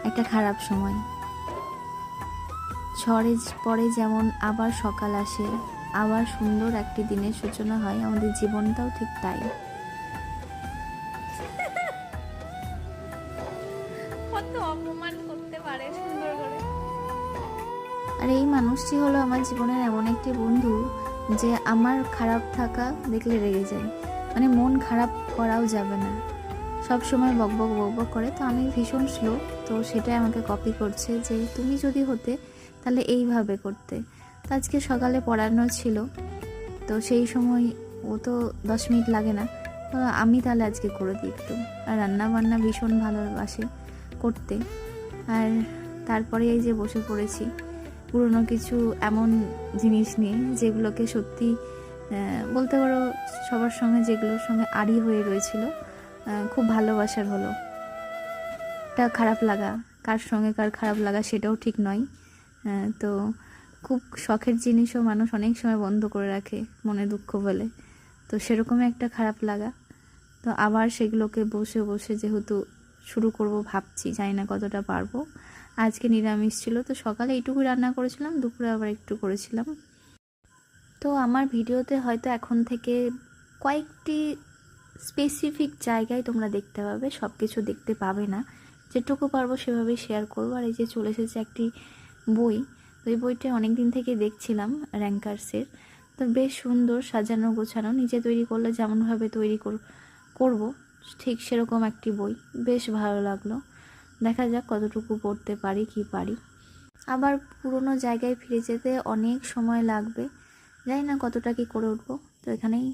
একটা খারাপ সময়। ঝড়ের পরে যেমন আবার সকাল আসে, আবার সুন্দর একটি দিনের সূচনা হয়, আমাদের জীবনটাও ঠিক তাই। কত অপমান করতে পারে সুন্দর করে। আর এই মানুষটি হলো আমার জীবনের এমন একটি বন্ধু যে আমার খারাপ থাকা দেখলে রেগে যায়, মানে মন খারাপ করাও যাবে না, সব সময় বকবক বকবক করে। তো আমি ভীষণ স্লো, তো সেটাই আমাকে কপি করছে যে তুমি যদি হতে তাহলে এইভাবে করতে। তো আজকে সকালে পড়ানো ছিল, তো সেই সময় ও তো 10 মিনিট লাগে না, তো আমি তাহলে আজকে করে দিই একটু। আর রান্না বান্না ভীষণ ভালোবাসে করতে। আর তারপরে এই যে বসে পড়েছি পুরনো কিছু এমন জিনিস নিয়ে যেগুলোকে সত্যি বলতে পারো সবার সঙ্গে যেগুলোর সঙ্গে আড়ি হয়ে রয়েছিল, খুব ভালোবাসার হলো। একটা খারাপ লাগা, কার সঙ্গে কার খারাপ লাগা সেটাও ঠিক নয়। তো খুব শখের জিনিসও মানুষ অনেক সময় বন্ধ করে রাখে মনে দুঃখ বলে, তো সেরকমই একটা খারাপ লাগা। তো আবার সেগুলোকে বসে বসে যেহেতু শুরু করব ভাবছি, জানি না কতটা পারবো। আজকে নিরামিষ ছিল, তো সকালে এইটুকু রান্না করেছিলাম, দুপুরে আবার একটু করেছিলাম। তো আমার ভিডিওতে হয়তো এখন থেকে কয়েকটি স্পেসিফিক জায়গায় তোমরা দেখতে পাবে, সব কিছু দেখতে পাবে না, যেটুকু পারবো সেভাবেই শেয়ার করবো। আর এই যে চলে এসেছে একটি বই, তো এই বইটা অনেক দিন থেকে দেখছিলাম, র্যাঙ্কার্সের। তো বেশ সুন্দর সাজানো গোছানো, নিজে তৈরি করলে যেমনভাবে তৈরি করব ঠিক সেরকম একটি বই, বেশ ভালো লাগলো। দেখা যাক কতটুকু পড়তে পারি কি পারি। আবার পুরনো জায়গায় ফিরে যেতে অনেক সময় লাগবে, জানি না কতটা কি করে উঠবো। তো এখানেই